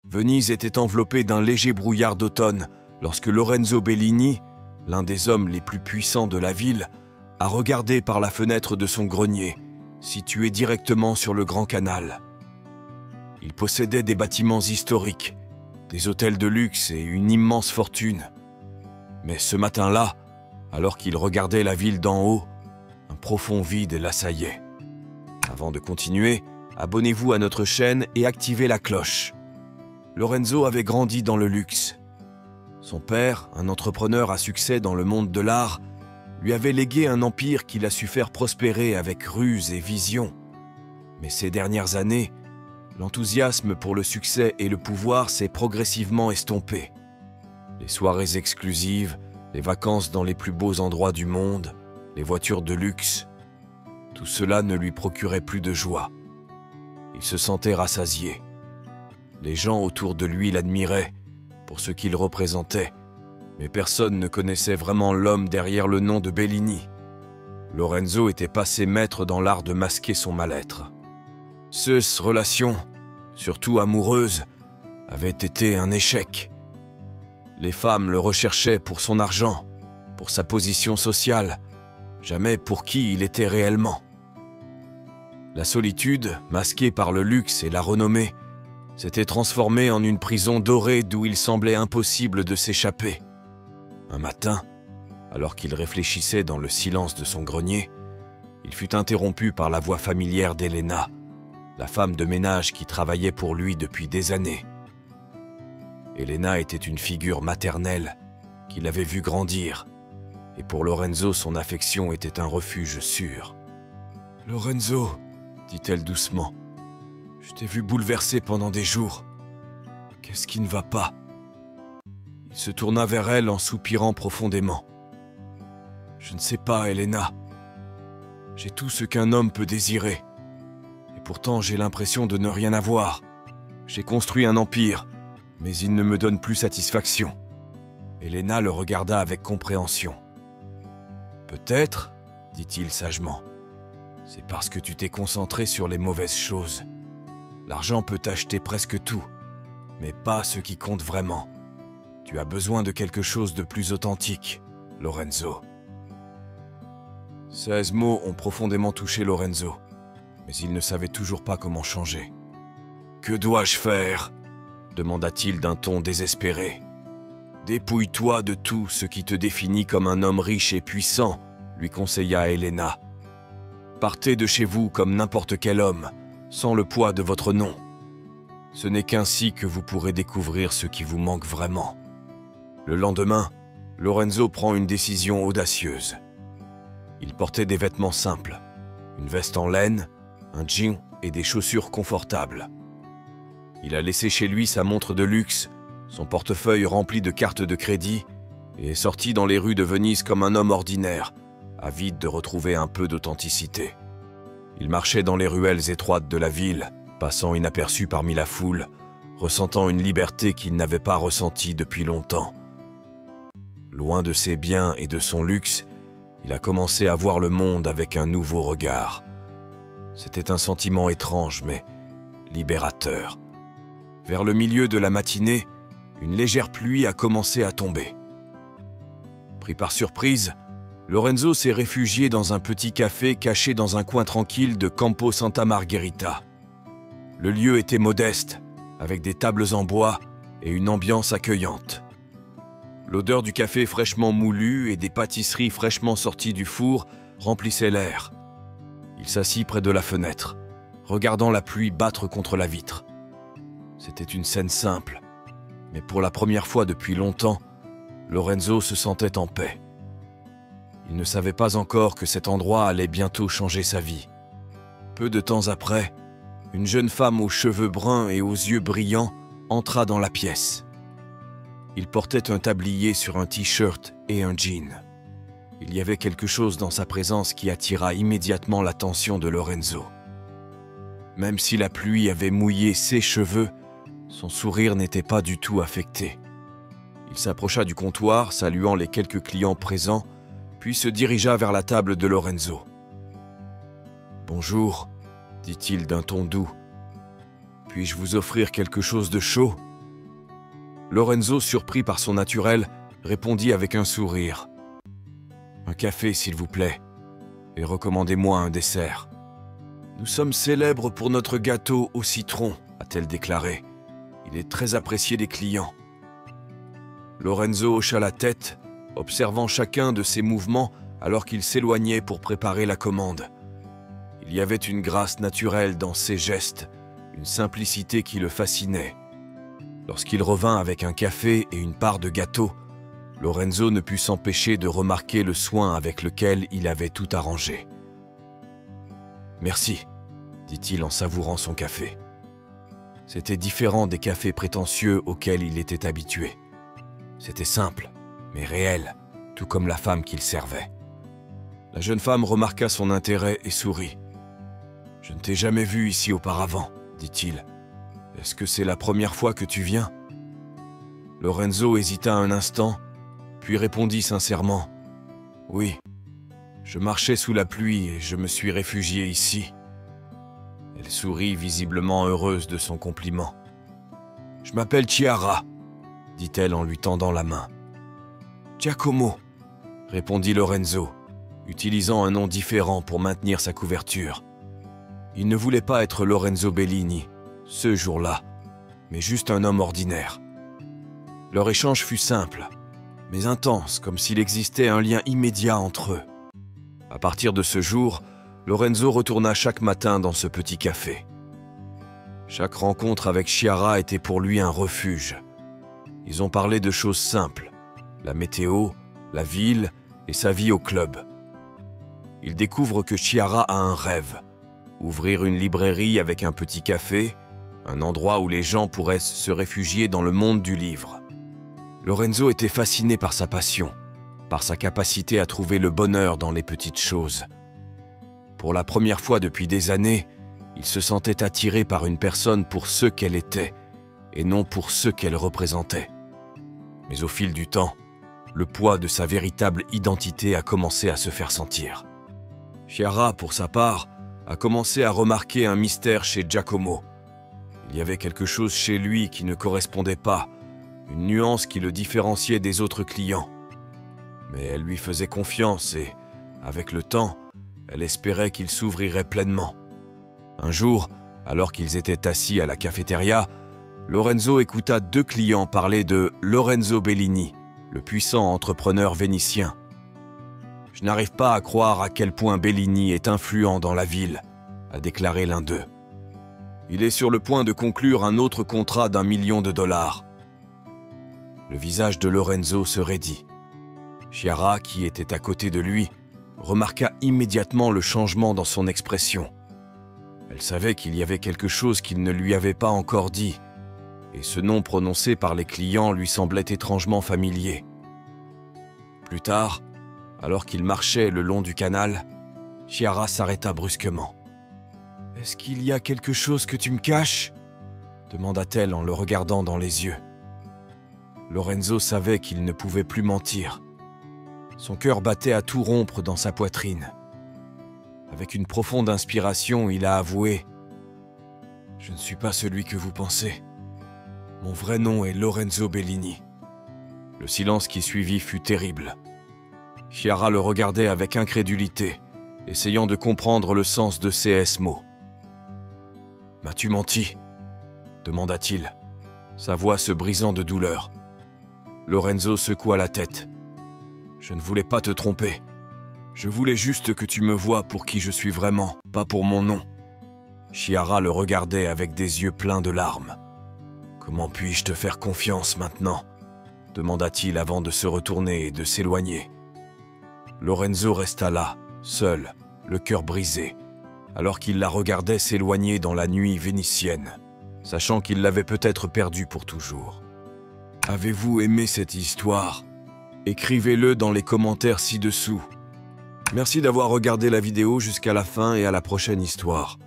Venise était enveloppée d'un léger brouillard d'automne lorsque Lorenzo Bellini, l'un des hommes les plus puissants de la ville, a regardé par la fenêtre de son grenier, situé directement sur le Grand Canal. Il possédait des bâtiments historiques, des hôtels de luxe et une immense fortune. Mais ce matin-là, alors qu'il regardait la ville d'en haut, un profond vide l'assaillait. Avant de continuer, abonnez-vous à notre chaîne et activez la cloche. Lorenzo avait grandi dans le luxe. Son père, un entrepreneur à succès dans le monde de l'art, lui avait légué un empire qu'il a su faire prospérer avec ruse et vision. Mais ces dernières années, l'enthousiasme pour le succès et le pouvoir s'est progressivement estompé. Les soirées exclusives, les vacances dans les plus beaux endroits du monde, les voitures de luxe, tout cela ne lui procurait plus de joie. Il se sentait rassasié. Les gens autour de lui l'admiraient pour ce qu'il représentait, mais personne ne connaissait vraiment l'homme derrière le nom de Bellini. Lorenzo était passé maître dans l'art de masquer son mal-être. Ces relations, surtout amoureuses, avaient été un échec. Les femmes le recherchaient pour son argent, pour sa position sociale, jamais pour qui il était réellement. La solitude, masquée par le luxe et la renommée, s'était transformée en une prison dorée d'où il semblait impossible de s'échapper. Un matin, alors qu'il réfléchissait dans le silence de son grenier, il fut interrompu par la voix familière d'Elena, la femme de ménage qui travaillait pour lui depuis des années. Elena était une figure maternelle qu'il avait vue grandir, et pour Lorenzo, son affection était un refuge sûr. « Lorenzo, dit-elle doucement, je t'ai vu bouleversé pendant des jours. Qu'est-ce qui ne va pas ?» Il se tourna vers elle en soupirant profondément. « Je ne sais pas, Elena. J'ai tout ce qu'un homme peut désirer. Et pourtant, j'ai l'impression de ne rien avoir. J'ai construit un empire, mais il ne me donne plus satisfaction. » Elena le regarda avec compréhension. « Peut-être, dit-il sagement, c'est parce que tu t'es concentré sur les mauvaises choses. L'argent peut acheter presque tout, mais pas ce qui compte vraiment. Tu as besoin de quelque chose de plus authentique, Lorenzo. » 16 mots ont profondément touché Lorenzo, mais il ne savait toujours pas comment changer. « Que dois-je faire ?» demanda-t-il d'un ton désespéré. « Dépouille-toi de tout ce qui te définit comme un homme riche et puissant, lui conseilla Elena. Partez de chez vous comme n'importe quel homme, sans le poids de votre nom. Ce n'est qu'ainsi que vous pourrez découvrir ce qui vous manque vraiment. » Le lendemain, Lorenzo prend une décision audacieuse. Il portait des vêtements simples, une veste en laine, un jean et des chaussures confortables. Il a laissé chez lui sa montre de luxe, son portefeuille rempli de cartes de crédit et est sorti dans les rues de Venise comme un homme ordinaire, avide de retrouver un peu d'authenticité. Il marchait dans les ruelles étroites de la ville, passant inaperçu parmi la foule, ressentant une liberté qu'il n'avait pas ressentie depuis longtemps. Loin de ses biens et de son luxe, il a commencé à voir le monde avec un nouveau regard. C'était un sentiment étrange, mais libérateur. Vers le milieu de la matinée, une légère pluie a commencé à tomber. Pris par surprise, Lorenzo s'est réfugié dans un petit café caché dans un coin tranquille de Campo Santa Margherita. Le lieu était modeste, avec des tables en bois et une ambiance accueillante. L'odeur du café fraîchement moulu et des pâtisseries fraîchement sorties du four remplissait l'air. Il s'assit près de la fenêtre, regardant la pluie battre contre la vitre. C'était une scène simple, mais pour la première fois depuis longtemps, Lorenzo se sentait en paix. Il ne savait pas encore que cet endroit allait bientôt changer sa vie. Peu de temps après, une jeune femme aux cheveux bruns et aux yeux brillants entra dans la pièce. Il portait un tablier sur un t-shirt et un jean. Il y avait quelque chose dans sa présence qui attira immédiatement l'attention de Lorenzo. Même si la pluie avait mouillé ses cheveux, son sourire n'était pas du tout affecté. Il s'approcha du comptoir, saluant les quelques clients présents, puis se dirigea vers la table de Lorenzo. « Bonjour, dit-il d'un ton doux. Puis-je vous offrir quelque chose de chaud ? Lorenzo, surpris par son naturel, répondit avec un sourire. « Un café, s'il vous plaît, et recommandez-moi un dessert. »« Nous sommes célèbres pour notre gâteau au citron, » a-t-elle déclaré. « Il est très apprécié des clients. » Lorenzo hocha la tête, observant chacun de ses mouvements alors qu'il s'éloignait pour préparer la commande. Il y avait une grâce naturelle dans ses gestes, une simplicité qui le fascinait. Lorsqu'il revint avec un café et une part de gâteau, Lorenzo ne put s'empêcher de remarquer le soin avec lequel il avait tout arrangé. « Merci », dit-il en savourant son café. C'était différent des cafés prétentieux auxquels il était habitué. C'était simple, mais réel, tout comme la femme qu'il servait. La jeune femme remarqua son intérêt et sourit. « Je ne t'ai jamais vu ici auparavant, » dit-il. « Est-ce que c'est la première fois que tu viens ?» Lorenzo hésita un instant, puis répondit sincèrement. « Oui, je marchais sous la pluie et je me suis réfugié ici. » Elle sourit, visiblement heureuse de son compliment. « Je m'appelle Chiara, » dit-elle en lui tendant la main. « Giacomo, » répondit Lorenzo, utilisant un nom différent pour maintenir sa couverture. Il ne voulait pas être Lorenzo Bellini, ce jour-là, mais juste un homme ordinaire. Leur échange fut simple, mais intense, comme s'il existait un lien immédiat entre eux. À partir de ce jour, Lorenzo retourna chaque matin dans ce petit café. Chaque rencontre avec Chiara était pour lui un refuge. Ils ont parlé de choses simples, la météo, la ville et sa vie au club. Il découvre que Chiara a un rêve, ouvrir une librairie avec un petit café, un endroit où les gens pourraient se réfugier dans le monde du livre. Lorenzo était fasciné par sa passion, par sa capacité à trouver le bonheur dans les petites choses. Pour la première fois depuis des années, il se sentait attiré par une personne pour ce qu'elle était, et non pour ce qu'elle représentait. Mais au fil du temps, le poids de sa véritable identité a commencé à se faire sentir. Chiara, pour sa part, a commencé à remarquer un mystère chez Giacomo. Il y avait quelque chose chez lui qui ne correspondait pas, une nuance qui le différenciait des autres clients. Mais elle lui faisait confiance et, avec le temps, elle espérait qu'il s'ouvrirait pleinement. Un jour, alors qu'ils étaient assis à la cafétéria, Lorenzo écouta deux clients parler de Lorenzo Bellini, le puissant entrepreneur vénitien. « Je n'arrive pas à croire à quel point Bellini est influent dans la ville », a déclaré l'un d'eux. « Il est sur le point de conclure un autre contrat d'1 million de dollars. » Le visage de Lorenzo se raidit. Chiara, qui était à côté de lui, remarqua immédiatement le changement dans son expression. Elle savait qu'il y avait quelque chose qu'il ne lui avait pas encore dit, et ce nom prononcé par les clients lui semblait étrangement familier. Plus tard, alors qu'il marchait le long du canal, Chiara s'arrêta brusquement. « Est-ce qu'il y a quelque chose que tu me caches ?» demanda-t-elle en le regardant dans les yeux. Lorenzo savait qu'il ne pouvait plus mentir. Son cœur battait à tout rompre dans sa poitrine. Avec une profonde inspiration, il a avoué « Je ne suis pas celui que vous pensez. Mon vrai nom est Lorenzo Bellini. » Le silence qui suivit fut terrible. Chiara le regardait avec incrédulité, essayant de comprendre le sens de ces mots. « M'as-tu menti ?» demanda-t-il, sa voix se brisant de douleur. Lorenzo secoua la tête. « Je ne voulais pas te tromper. Je voulais juste que tu me voies pour qui je suis vraiment, pas pour mon nom. » Chiara le regardait avec des yeux pleins de larmes. « Comment puis-je te faire confiance maintenant ?» demanda-t-il avant de se retourner et de s'éloigner. Lorenzo resta là, seul, le cœur brisé, alors qu'il la regardait s'éloigner dans la nuit vénitienne, sachant qu'il l'avait peut-être perdue pour toujours. Avez-vous aimé cette histoire? Écrivez-le dans les commentaires ci-dessous. Merci d'avoir regardé la vidéo jusqu'à la fin et à la prochaine histoire.